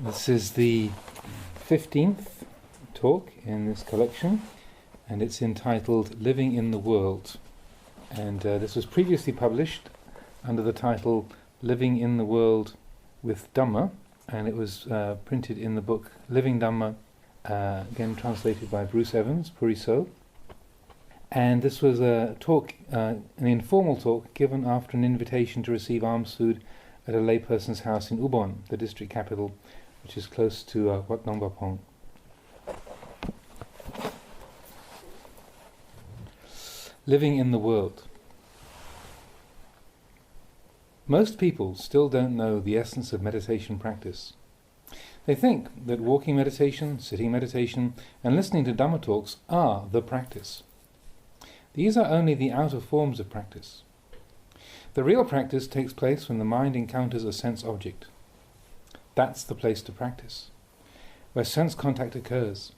This is the 15th talk in this collection, and it's entitled Living in the World. And this was previously published under the title Living in the World with Dhamma, and it was printed in the book Living Dhamma, again translated by Bruce Evans, Puriso. And this was a talk, an informal talk given after an invitation to receive alms food at a layperson's house in Ubon, the district capital, which is close to Wat Nong Pong. Living in the world. Most people still don't know the essence of meditation practice. They think that walking meditation, sitting meditation, and listening to Dhamma talks are the practice. These are only the outer forms of practice. The real practice takes place when the mind encounters a sense object. That's the place to practice, where sense contact occurs.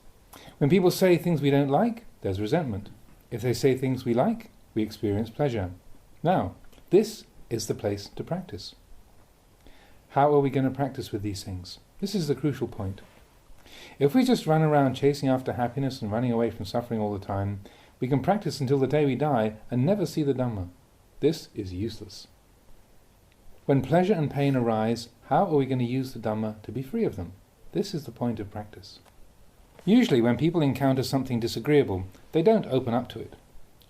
When people say things we don't like, there's resentment. If they say things we like, we experience pleasure. Now, this is the place to practice. How are we going to practice with these things? This is the crucial point. If we just run around chasing after happiness and running away from suffering all the time, we can practice until the day we die and never see the Dhamma. This is useless. When pleasure and pain arise, how are we going to use the Dhamma to be free of them? This is the point of practice. Usually when people encounter something disagreeable, they don't open up to it.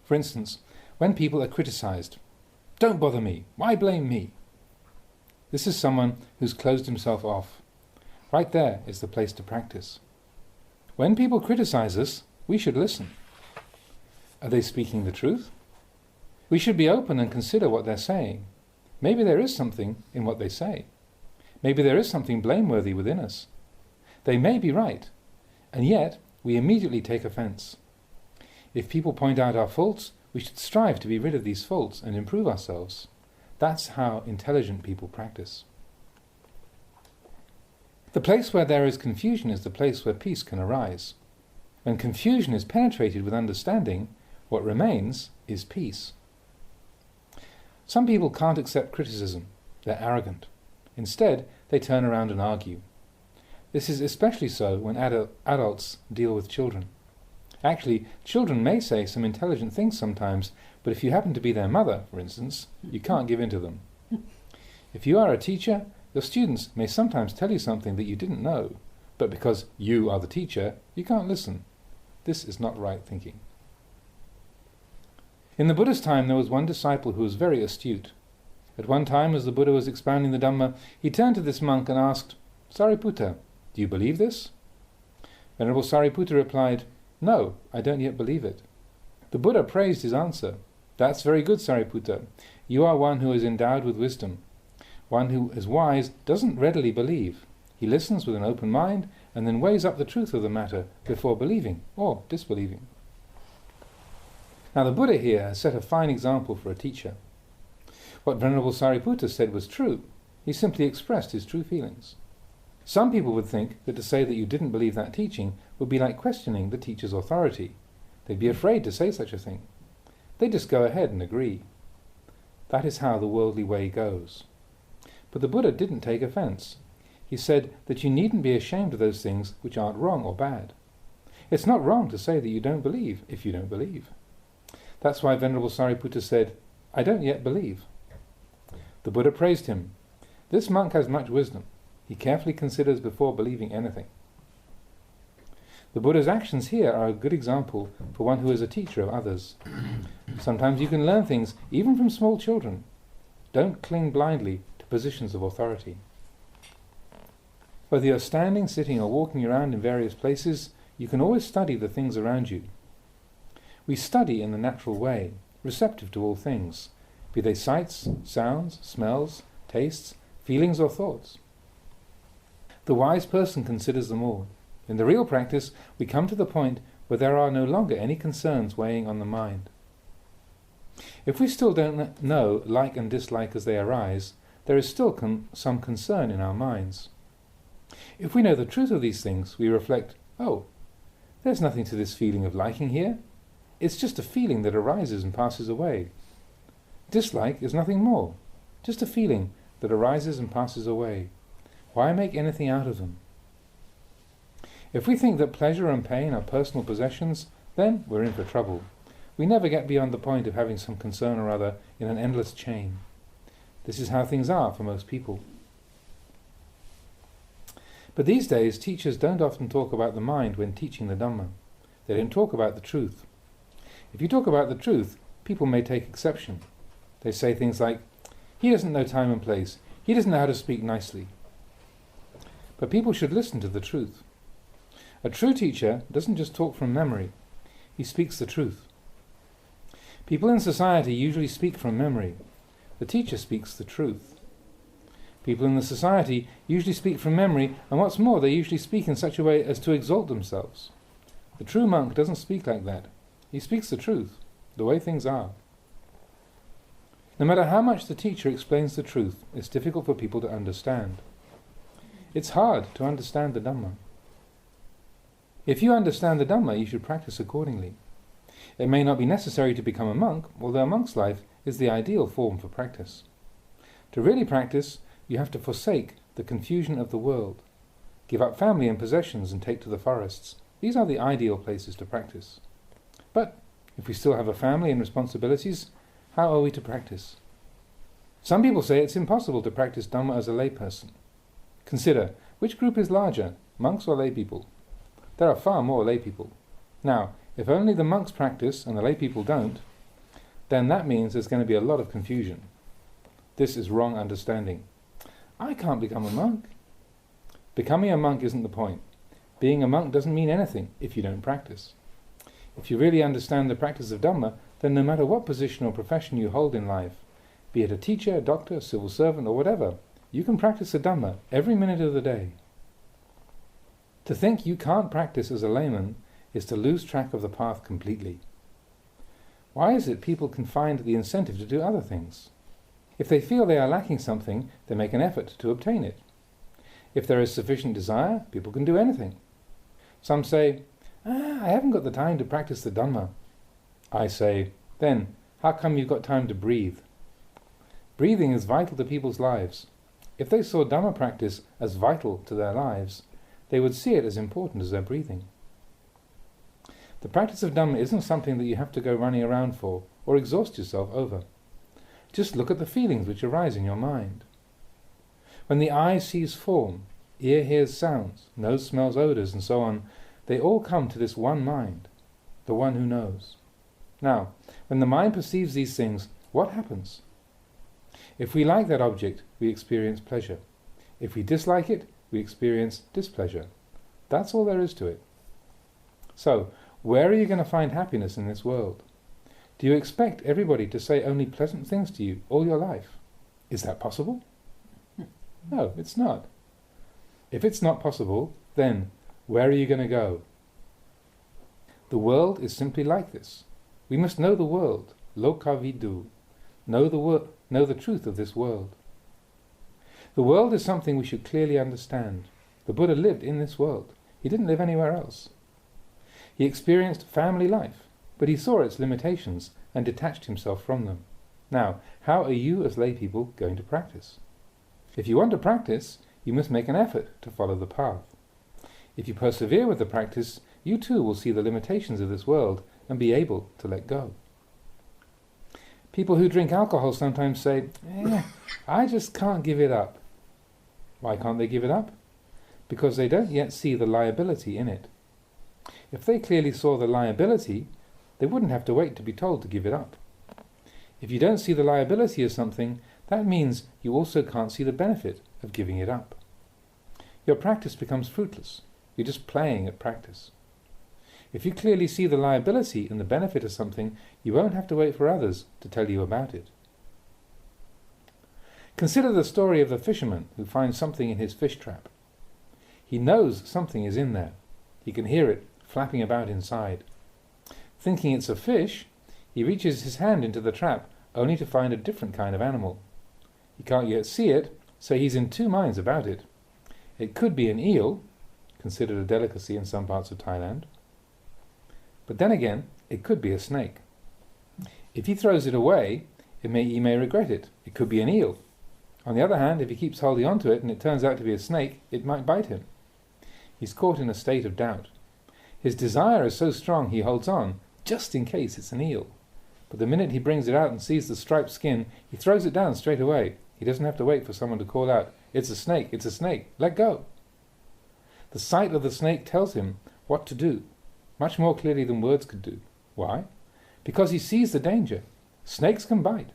For instance, when people are criticized, "Don't bother me, why blame me?" This is someone who's closed himself off. Right there is the place to practice. When people criticize us, we should listen. Are they speaking the truth? We should be open and consider what they're saying. Maybe there is something in what they say. Maybe there is something blameworthy within us. They may be right, and yet we immediately take offense. If people point out our faults, we should strive to be rid of these faults and improve ourselves. That's how intelligent people practice. The place where there is confusion is the place where peace can arise. When confusion is penetrated with understanding, what remains is peace. Some people can't accept criticism. They're arrogant. Instead, they turn around and argue. This is especially so when adults deal with children. Actually, children may say some intelligent things sometimes, but if you happen to be their mother, for instance, you can't give in to them. If you are a teacher, your students may sometimes tell you something that you didn't know, but because you are the teacher, you can't listen. This is not right thinking. In the Buddha's time, there was one disciple who was very astute. At one time, as the Buddha was expounding the Dhamma, he turned to this monk and asked, "Sariputta, do you believe this?" Venerable Sariputta replied, "No, I don't yet believe it." The Buddha praised his answer. "That's very good, Sariputta. You are one who is endowed with wisdom. One who is wise doesn't readily believe. He listens with an open mind and then weighs up the truth of the matter before believing or disbelieving." Now the Buddha here has set a fine example for a teacher. What Venerable Sariputta said was true. He simply expressed his true feelings. Some people would think that to say that you didn't believe that teaching would be like questioning the teacher's authority. They'd be afraid to say such a thing. They just go ahead and agree. That is how the worldly way goes. But the Buddha didn't take offense. He said that you needn't be ashamed of those things which aren't wrong or bad. It's not wrong to say that you don't believe if you don't believe. That's why Venerable Sariputta said, "I don't yet believe." The Buddha praised him. This monk has much wisdom. He carefully considers before believing anything. The Buddha's actions here are a good example for one who is a teacher of others. Sometimes you can learn things even from small children. Don't cling blindly to positions of authority. Whether you're standing, sitting, or walking around in various places, you can always study the things around you. We study in the natural way, receptive to all things, be they sights, sounds, smells, tastes, feelings, or thoughts. The wise person considers them all. In the real practice, we come to the point where there are no longer any concerns weighing on the mind. If we still don't know like and dislike as they arise, there is still some concern in our minds. If we know the truth of these things, we reflect, "Oh, there's nothing to this feeling of liking here. It's just a feeling that arises and passes away. Dislike is nothing more, just a feeling that arises and passes away. Why make anything out of them? If we think that pleasure and pain are personal possessions, then we're in for trouble. We never get beyond the point of having some concern or other in an endless chain. This is how things are for most people. But these days, teachers don't often talk about the mind when teaching the Dhamma. They don't talk about the truth. If you talk about the truth, people may take exception. They say things like, "He doesn't know time and place. He doesn't know how to speak nicely." But people should listen to the truth. A true teacher doesn't just talk from memory. He speaks the truth. People in society usually speak from memory. The teacher speaks the truth. People in the society usually speak from memory, and what's more, they usually speak in such a way as to exalt themselves. The true monk doesn't speak like that. He speaks the truth, the way things are. No matter how much the teacher explains the truth, it's difficult for people to understand. It's hard to understand the Dhamma. If you understand the Dhamma, you should practice accordingly. It may not be necessary to become a monk, although a monk's life is the ideal form for practice. To really practice, you have to forsake the confusion of the world, give up family and possessions and take to the forests. These are the ideal places to practice. But if we still have a family and responsibilities, how are we to practice? Some people say it's impossible to practice Dhamma as a layperson. Consider, which group is larger, monks or lay people? There are far more lay people. Now, if only the monks practice and the lay people don't, then that means there's going to be a lot of confusion. This is wrong understanding. I can't become a monk. Becoming a monk isn't the point. Being a monk doesn't mean anything if you don't practice. If you really understand the practice of Dhamma, then no matter what position or profession you hold in life, be it a teacher, doctor, civil servant, or whatever, you can practice the Dhamma every minute of the day. To think you can't practice as a layman is to lose track of the path completely. Why is it people can find the incentive to do other things? If they feel they are lacking something, they make an effort to obtain it. If there is sufficient desire, people can do anything. Some say, I haven't got the time to practice the Dhamma. I say, then, how come you've got time to breathe? Breathing is vital to people's lives. If they saw Dhamma practice as vital to their lives, they would see it as important as their breathing. The practice of Dhamma isn't something that you have to go running around for or exhaust yourself over. Just look at the feelings which arise in your mind. When the eye sees form, ear hears sounds, nose smells odours, and so on, they all come to this one mind, the one who knows. Now, when the mind perceives these things, what happens? If we like that object, we experience pleasure. If we dislike it, we experience displeasure. That's all there is to it. So, where are you going to find happiness in this world? Do you expect everybody to say only pleasant things to you all your life? Is that possible? No, it's not. If it's not possible, then where are you going to go? The world is simply like this. We must know the world, loka vidu, know the truth of this world. The world is something we should clearly understand. The Buddha lived in this world. He didn't live anywhere else. He experienced family life, but he saw its limitations and detached himself from them. Now, how are you as lay people going to practice? If you want to practice, you must make an effort to follow the path. If you persevere with the practice, you too will see the limitations of this world and be able to let go. People who drink alcohol sometimes say, I just can't give it up. Why can't they give it up? Because they don't yet see the liability in it. If they clearly saw the liability, they wouldn't have to wait to be told to give it up. If you don't see the liability of something, that means you also can't see the benefit of giving it up. Your practice becomes fruitless. You're just playing at practice. If you clearly see the liability and the benefit of something, you won't have to wait for others to tell you about it. Consider the story of the fisherman who finds something in his fish trap. He knows something is in there. He can hear it flapping about inside. Thinking it's a fish, he reaches his hand into the trap only to find a different kind of animal. He can't yet see it, so he's in two minds about it. It could be an eel, considered a delicacy in some parts of Thailand. But then again, it could be a snake. If he throws it away, he may regret it. It could be an eel. On the other hand, if he keeps holding on to it and it turns out to be a snake, it might bite him. He's caught in a state of doubt. His desire is so strong he holds on, just in case it's an eel. But the minute he brings it out and sees the striped skin, he throws it down straight away. He doesn't have to wait for someone to call out, "It's a snake, it's a snake, let go." The sight of the snake tells him what to do, much more clearly than words could do. Why? Because he sees the danger. Snakes can bite.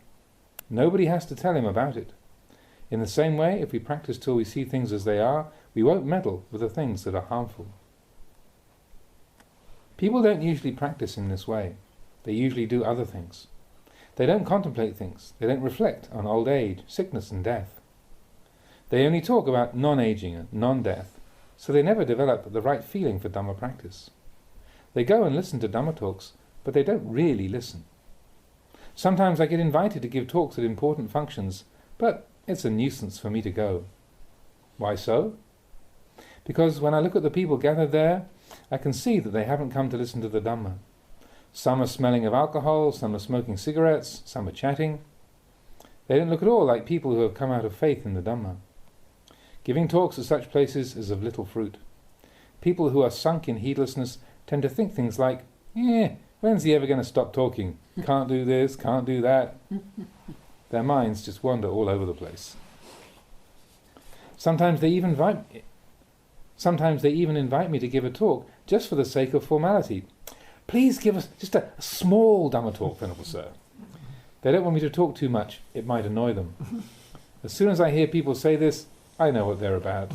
Nobody has to tell him about it. In the same way, if we practice till we see things as they are, we won't meddle with the things that are harmful. People don't usually practice in this way. They usually do other things. They don't contemplate things. They don't reflect on old age, sickness and death. They only talk about non-aging and non-death, so they never develop the right feeling for Dhamma practice. They go and listen to Dhamma talks, but they don't really listen. Sometimes I get invited to give talks at important functions, but it's a nuisance for me to go. Why so? Because when I look at the people gathered there, I can see that they haven't come to listen to the Dhamma. Some are smelling of alcohol, some are smoking cigarettes, some are chatting. They don't look at all like people who have come out of faith in the Dhamma. Giving talks at such places is of little fruit. People who are sunk in heedlessness tend to think things like, when's he ever going to stop talking? Can't do this, can't do that. Their minds just wander all over the place. Sometimes they even invite me to give a talk just for the sake of formality. Please give us just a small Dhamma talk, Venerable Sir. They don't want me to talk too much. It might annoy them. As soon as I hear people say this, I know what they're about.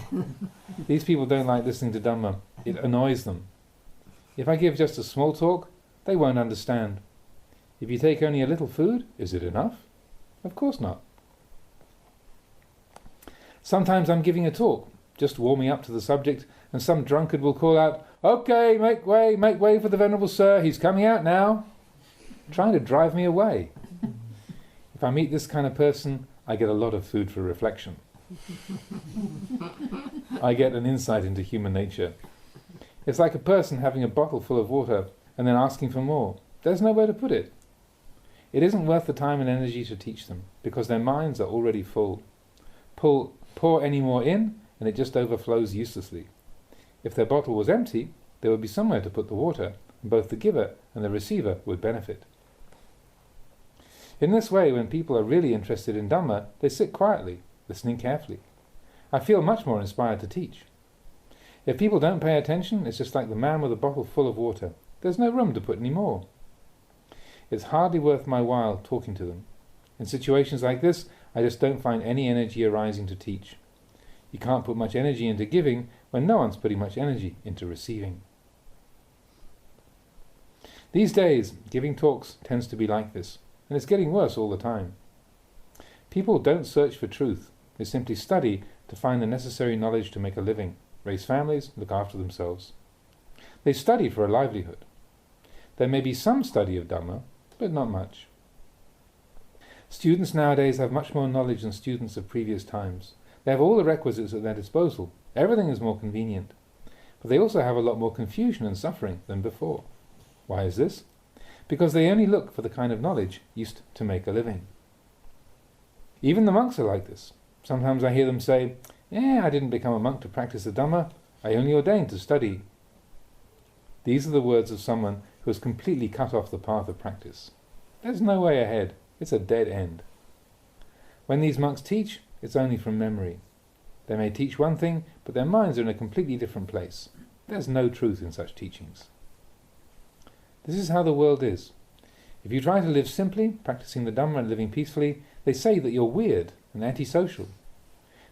These people don't like listening to Dhamma. It annoys them. If I give just a small talk, they won't understand. If you take only a little food, is it enough? Of course not. Sometimes I'm giving a talk, just warming up to the subject, and some drunkard will call out, "Okay, make way for the Venerable Sir, he's coming out now," trying to drive me away. If I meet this kind of person, I get a lot of food for reflection. I get an insight into human nature. It's like a person having a bottle full of water and then asking for more. There's nowhere to put it. It isn't worth the time and energy to teach them, because their minds are already full. Pour any more in, and it just overflows uselessly. If their bottle was empty, there would be somewhere to put the water, and both the giver and the receiver would benefit. In this way, when people are really interested in Dhamma, they sit quietly, listening carefully. I feel much more inspired to teach. If people don't pay attention, it's just like the man with a bottle full of water. There's no room to put any more. It's hardly worth my while talking to them. In situations like this, I just don't find any energy arising to teach. You can't put much energy into giving when no one's putting much energy into receiving. These days, giving talks tends to be like this, and it's getting worse all the time. People don't search for truth. They simply study to find the necessary knowledge to make a living, raise families, look after themselves. They study for a livelihood. There may be some study of Dhamma, but not much. Students nowadays have much more knowledge than students of previous times. They have all the requisites at their disposal. Everything is more convenient. But they also have a lot more confusion and suffering than before. Why is this? Because they only look for the kind of knowledge used to make a living. Even the monks are like this. Sometimes I hear them say, I didn't become a monk to practice the Dhamma. I only ordained to study. These are the words of someone who has completely cut off the path of practice. There's no way ahead. It's a dead end. When these monks teach, it's only from memory. They may teach one thing, but their minds are in a completely different place. There's no truth in such teachings. This is how the world is. If you try to live simply, practicing the Dhamma and living peacefully, they say that you're weird and antisocial.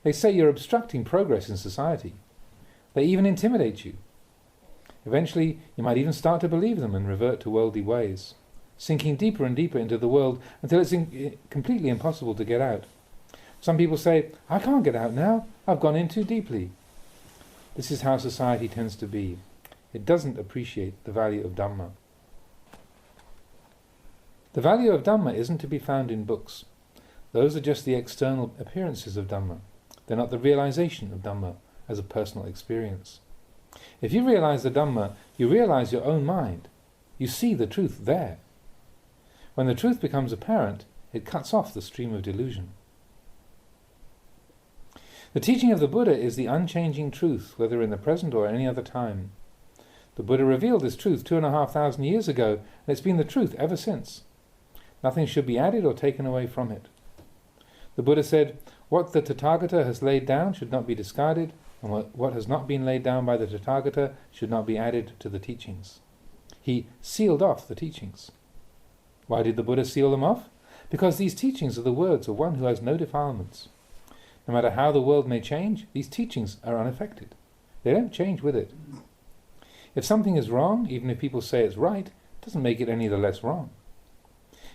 They say you're obstructing progress in society. They even intimidate you. Eventually, you might even start to believe them and revert to worldly ways, sinking deeper and deeper into the world until it's completely impossible to get out. Some people say, I can't get out now, I've gone in too deeply. This is how society tends to be. It doesn't appreciate the value of Dhamma. The value of Dhamma isn't to be found in books. Those are just the external appearances of Dhamma. They're not the realization of Dhamma as a personal experience. If you realize the Dhamma, you realize your own mind. You see the truth there. When the truth becomes apparent, it cuts off the stream of delusion. The teaching of the Buddha is the unchanging truth, whether in the present or any other time. The Buddha revealed this truth 2,500 years ago, and it's been the truth ever since. Nothing should be added or taken away from it. The Buddha said, what the Tathagata has laid down should not be discarded, and what has not been laid down by the Tathagata should not be added to the teachings. He sealed off the teachings. Why did the Buddha seal them off? Because these teachings are the words of one who has no defilements. No matter how the world may change, these teachings are unaffected. They don't change with it. If something is wrong, even if people say it's right, it doesn't make it any the less wrong.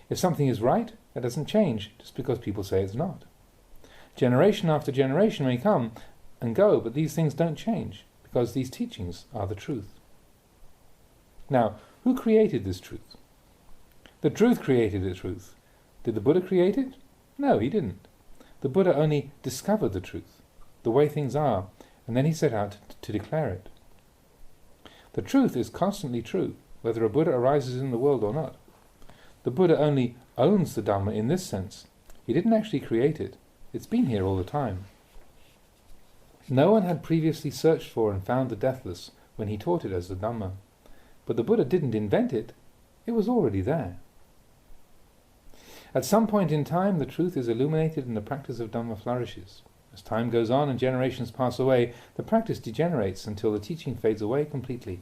If something is right, that doesn't change just because people say it's not. Generation after generation may come and go, but these things don't change because these teachings are the truth. Now, who created this truth? The truth created the truth. Did the Buddha create it? No, he didn't. The Buddha only discovered the truth, the way things are, and then he set out to declare it. The truth is constantly true, whether a Buddha arises in the world or not. The Buddha only owns the Dhamma in this sense. He didn't actually create it. It's been here all the time. No one had previously searched for and found the deathless when he taught it as the Dhamma. But the Buddha didn't invent it. It was already there. At some point in time, the truth is illuminated and the practice of Dhamma flourishes. As time goes on and generations pass away, the practice degenerates until the teaching fades away completely.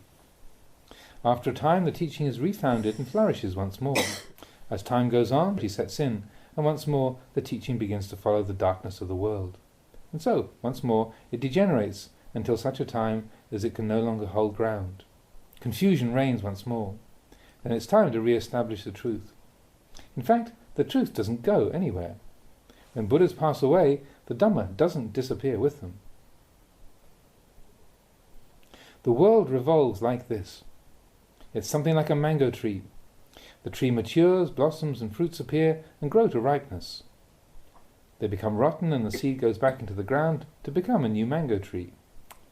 After a time, the teaching is refounded and flourishes once more. As time goes on, he sets in, and once more the teaching begins to follow the darkness of the world. And so, once more, it degenerates until such a time as it can no longer hold ground. Confusion reigns once more. Then it's time to re-establish the truth. In fact, the truth doesn't go anywhere. When Buddhas pass away, the Dhamma doesn't disappear with them. The world revolves like this. It's something like a mango tree. The tree matures, blossoms and fruits appear and grow to ripeness. They become rotten and the seed goes back into the ground to become a new mango tree.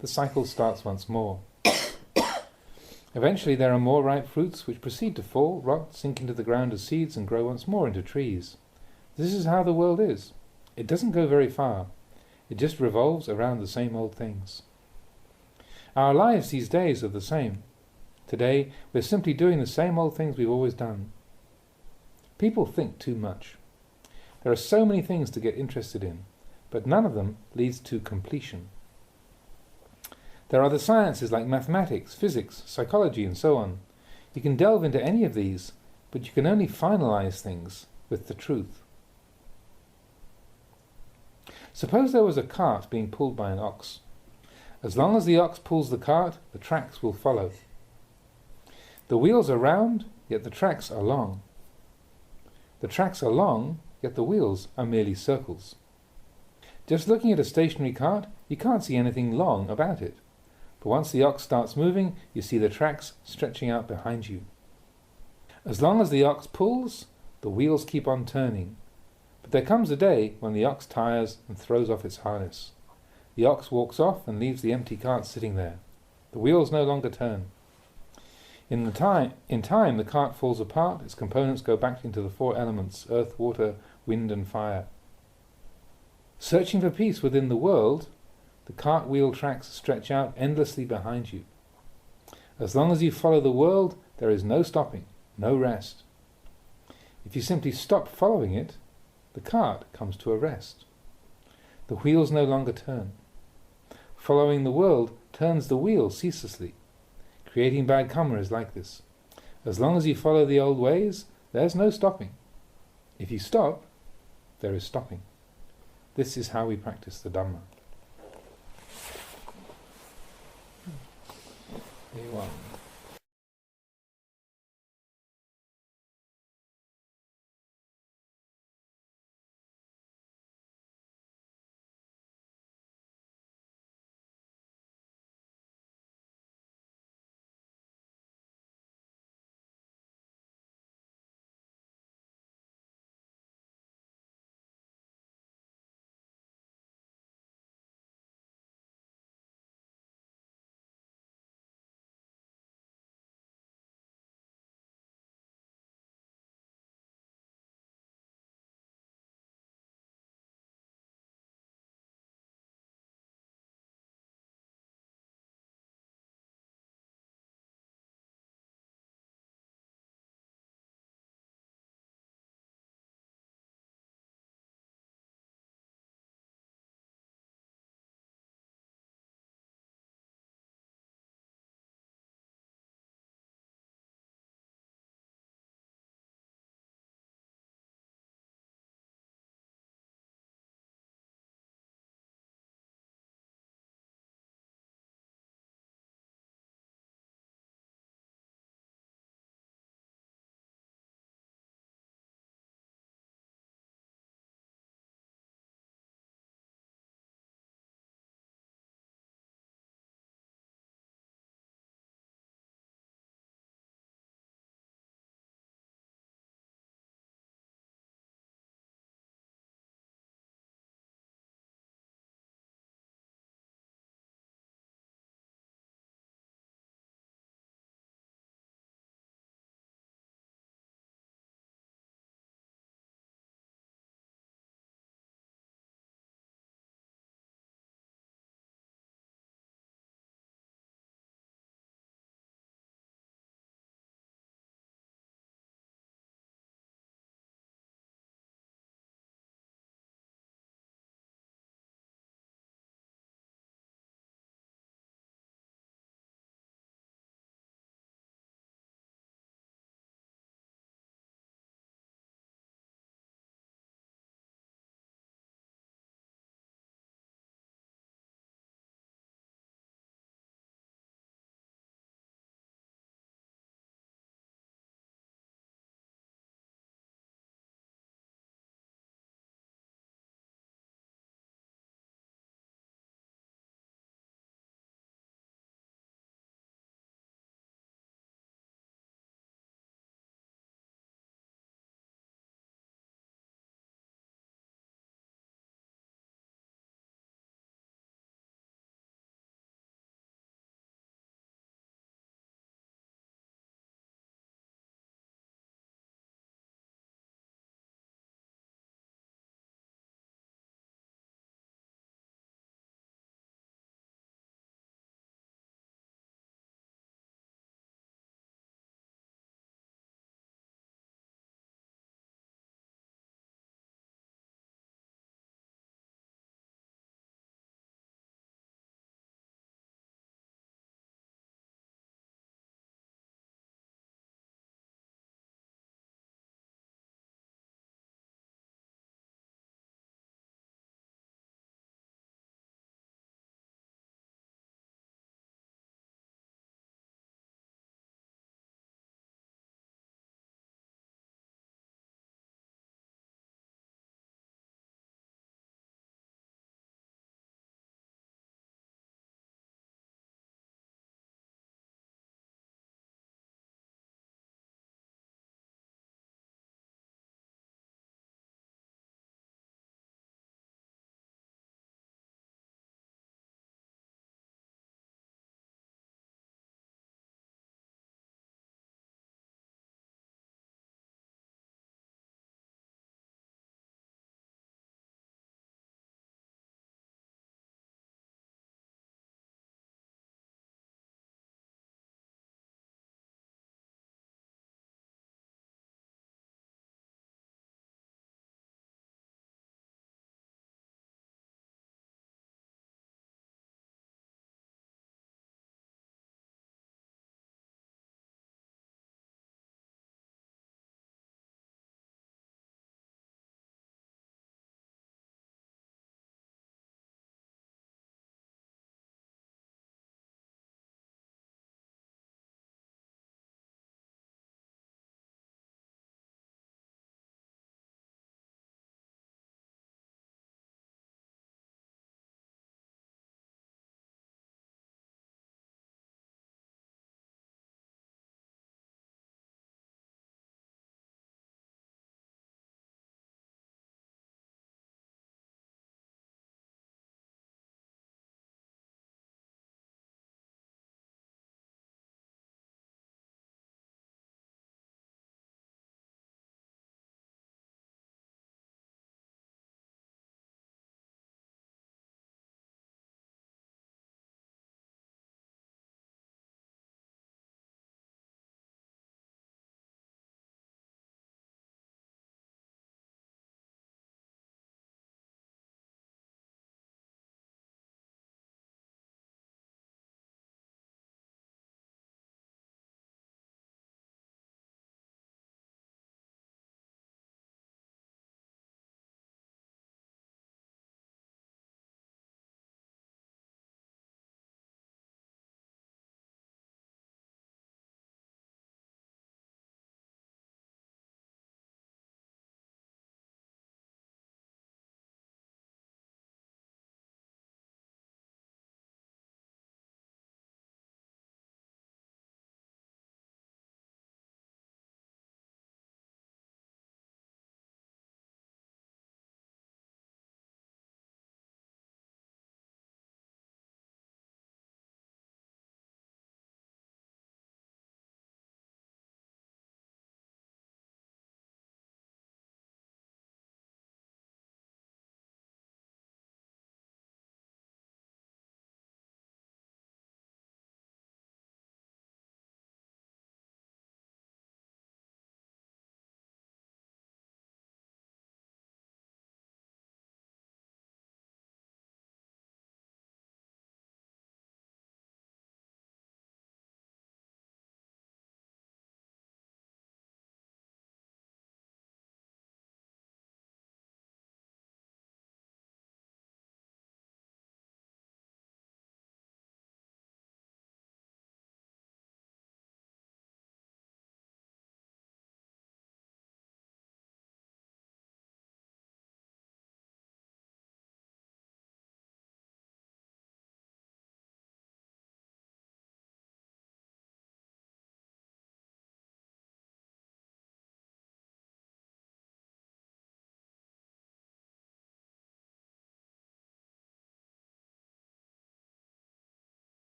The cycle starts once more. Eventually there are more ripe fruits which proceed to fall, rot, sink into the ground as seeds and grow once more into trees. This is how the world is. It doesn't go very far. It just revolves around the same old things. Our lives these days are the same. Today we're simply doing the same old things we've always done. People think too much. There are so many things to get interested in, but none of them leads to completion. There are the sciences like mathematics, physics, psychology and so on. You can delve into any of these, but you can only finalize things with the truth. Suppose there was a cart being pulled by an ox. As long as the ox pulls the cart, the tracks will follow. The wheels are round, yet the tracks are long. The tracks are long, yet the wheels are merely circles. Just looking at a stationary cart, you can't see anything long about it. But once the ox starts moving, you see the tracks stretching out behind you. As long as the ox pulls, the wheels keep on turning. But there comes a day when the ox tires and throws off its harness. The ox walks off and leaves the empty cart sitting there. The wheels no longer turn. In time, the cart falls apart, its components go back into the four elements, earth, water, wind and fire. Searching for peace within the world, the cartwheel tracks stretch out endlessly behind you. As long as you follow the world, there is no stopping, no rest. If you simply stop following it, the cart comes to a rest. The wheels no longer turn. Following the world turns the wheel ceaselessly. Creating bad karma is like this. As long as you follow the old ways, there's no stopping. If you stop, there is stopping. This is how we practice the Dhamma. There you are.